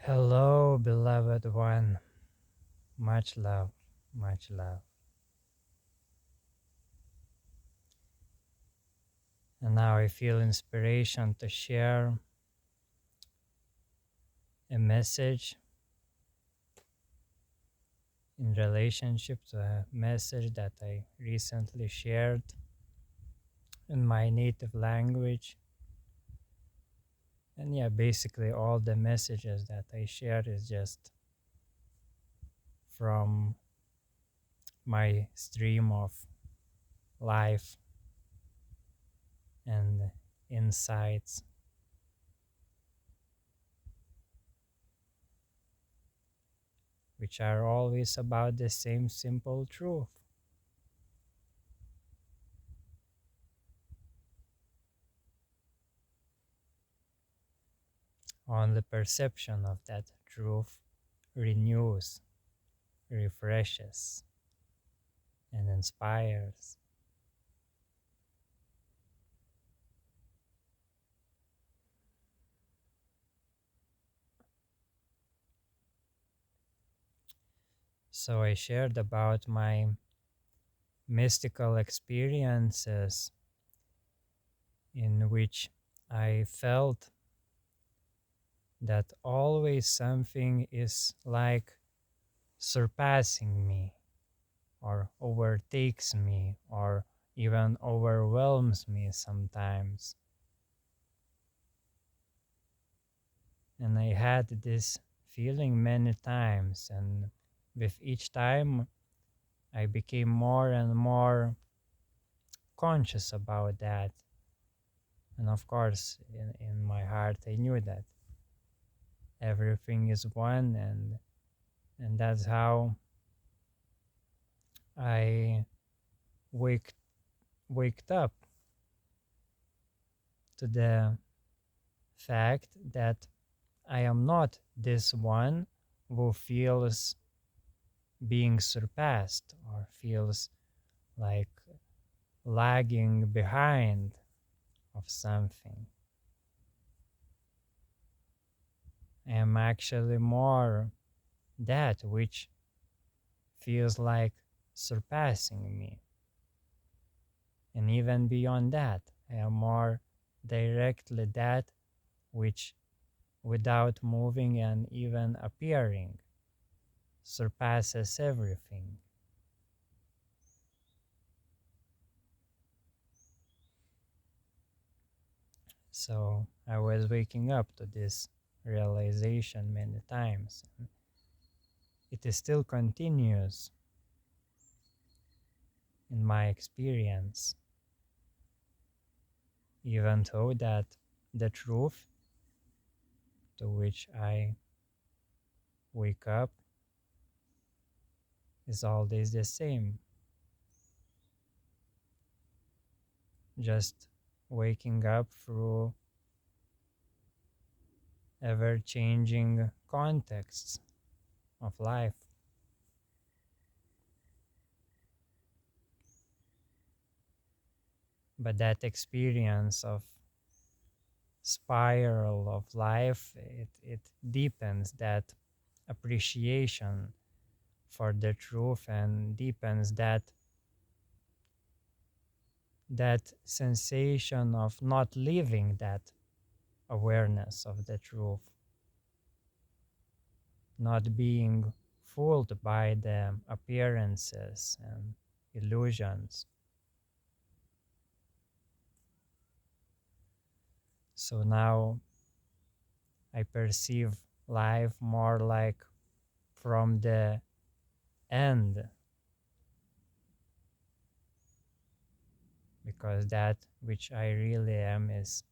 Hello, beloved one. Much love, much love. And now I feel inspiration to share a message in relationship to a message that I recently shared in my native language. And yeah, basically all the messages that I share is just from my stream of life and insights, which are always about the same simple truth. Only perception of that truth renews, refreshes, and inspires. So I shared about my mystical experiences in which I felt that always something is like surpassing me or overtakes me or even overwhelms me sometimes. And I had this feeling many times, and with each time I became more and more conscious about that. And of course, in my heart, I knew that everything is one, and that's how I waked waked up to the fact that I am not this one who feels being surpassed or feels like lagging behind of something. I am actually more that which feels like surpassing me. And even beyond that, I am more directly that which, without moving and even appearing, surpasses everything. So I was waking up to this realization many times. It is still continuous in my experience, even though that the truth to which I wake up is always the same. Just waking up through ever changing contexts of life. But that experience of spiral of life, it deepens that appreciation for the truth and deepens that sensation of not living that awareness of the truth, not being fooled by the appearances and illusions. So now I perceive life more like from the end, because that which I really am is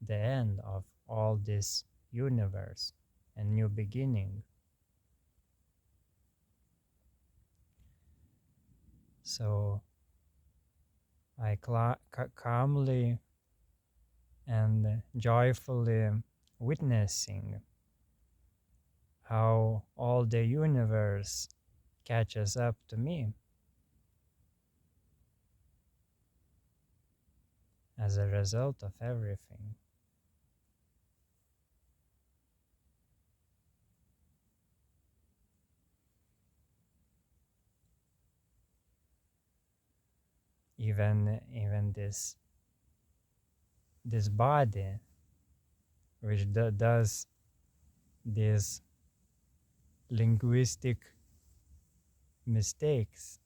the end of all this universe and new beginning. So I calmly and joyfully witnessing how all the universe catches up to me as a result of everything. even this body which does these linguistic mistakes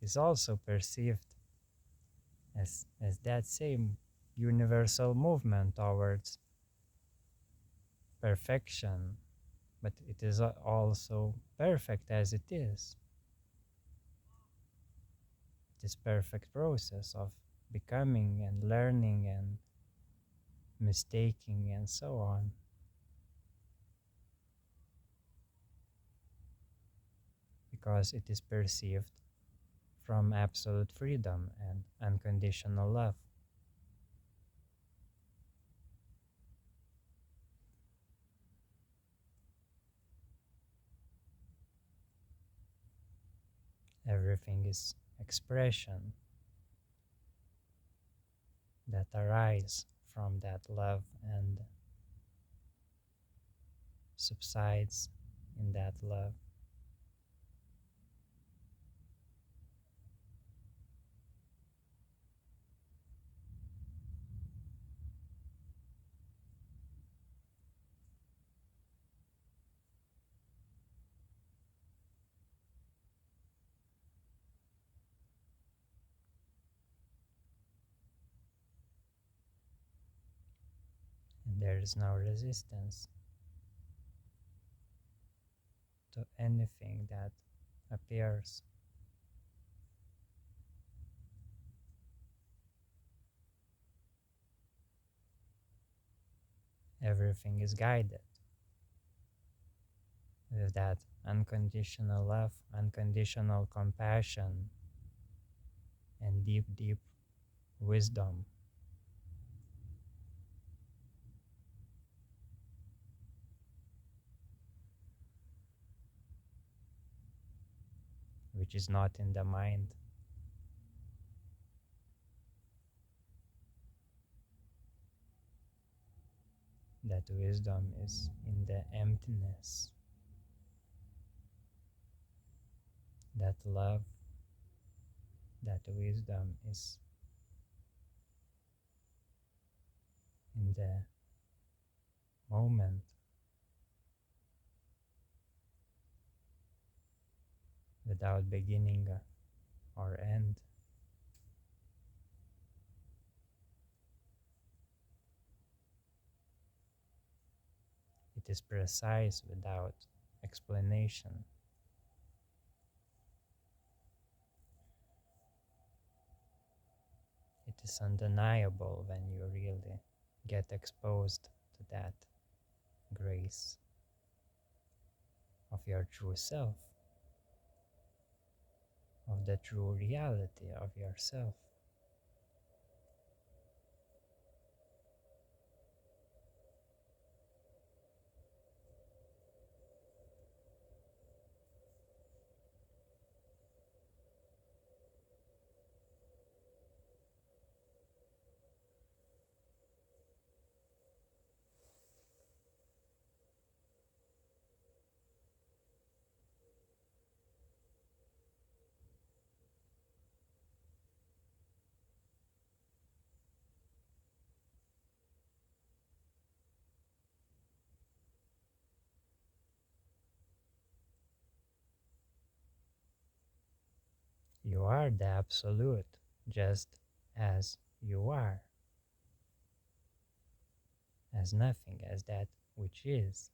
is also perceived as that same universal movement towards perfection, but it is also perfect as it is. This perfect process of becoming and learning and mistaking and so on, because it is perceived from absolute freedom and unconditional love. Everything is expression that arise from that love and subsides in that love. And there is no resistance to anything that appears. Everything is guided with that unconditional love, unconditional compassion, and deep, deep wisdom, which is not in the mind. That wisdom is in the emptiness. That love, that wisdom is in the moment without beginning or end. It is precise without explanation. It is undeniable when you really get exposed to that grace of your true self, of the true reality of yourself. You are the absolute, just as you are, as nothing, as that which is.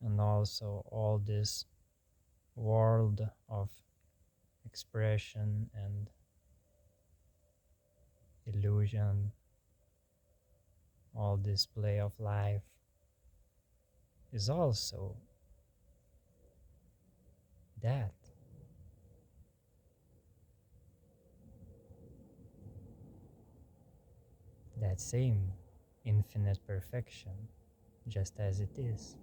And also all this world of expression and illusion, all this play of life is also that. That same infinite perfection, just as it is.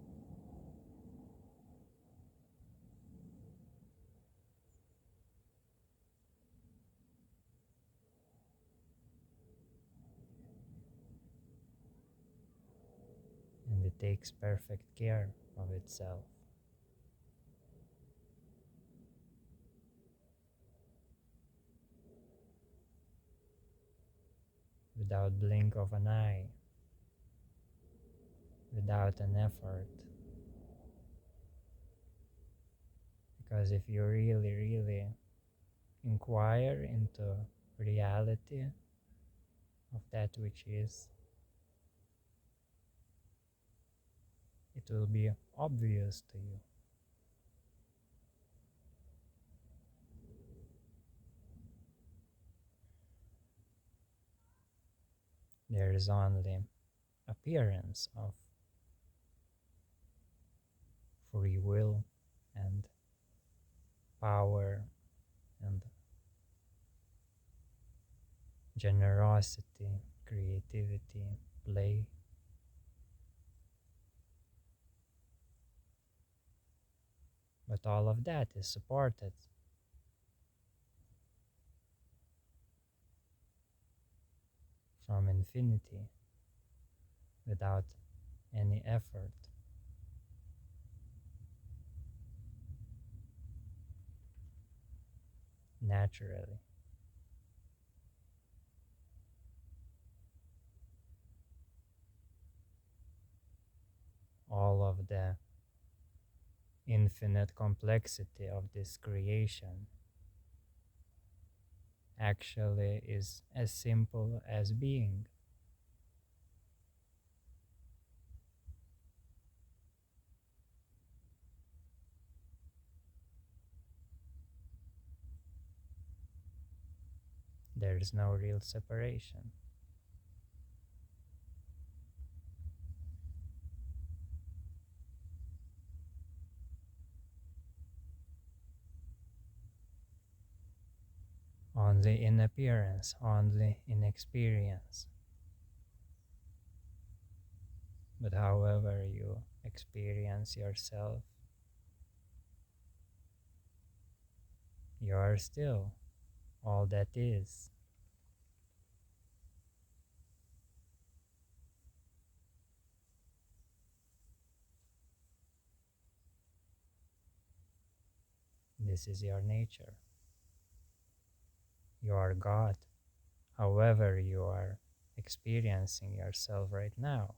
And it takes perfect care of itself. without blink of an eye, without an effort. Because if you really, really inquire into reality of that which is, it will be obvious to you. There is only appearance of free will and power and generosity, creativity, play. But all of that is supported from infinity without any effort. Naturally. All of the infinite complexity of this creation actually is as simple as being. There is no real separation. Only in appearance, only in experience. But however you experience yourself, you are still all that is. This is your nature. You are God, however you are experiencing yourself right now.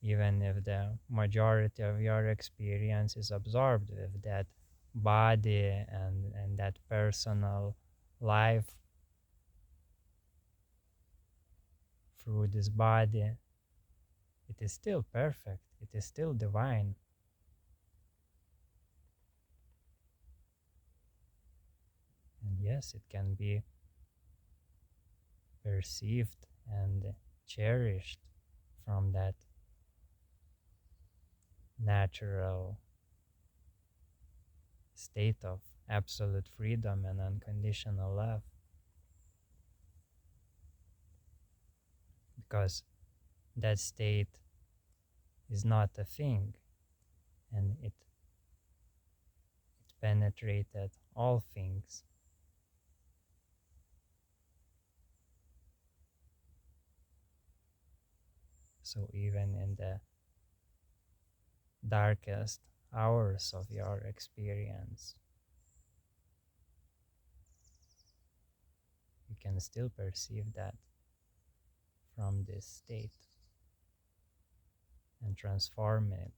Even if the majority of your experience is absorbed with that body and that personal life through this body, it is still perfect, it is still divine. And yes, it can be perceived and cherished from that natural state of absolute freedom and unconditional love. Because that state is not a thing, and it penetrated all things. So even in the darkest hours of your experience, you can still perceive that from this state and transform it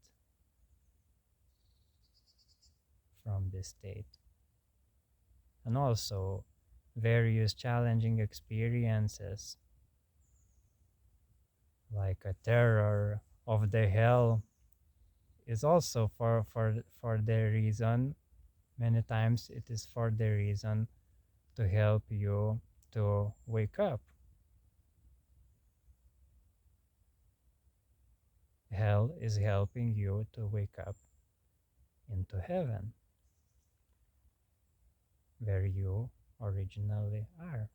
from this state. And also various challenging experiences like a terror of the hell is also for the reason, many times it is for the reason to help you to wake up. Hell is helping you to wake up into heaven, where you originally are.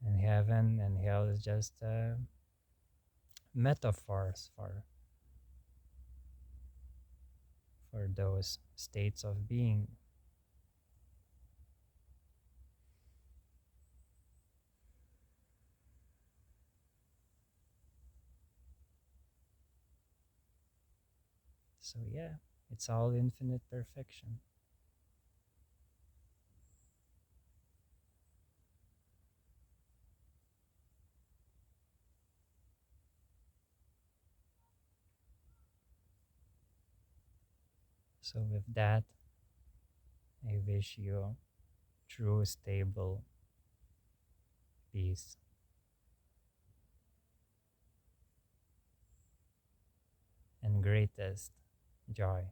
And heaven and hell is just metaphors for those states of being. So yeah, it's all infinite perfection. So, with that, I wish you true, stable peace and greatest joy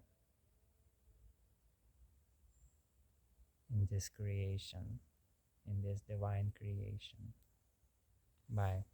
in this creation, in this divine creation. Bye.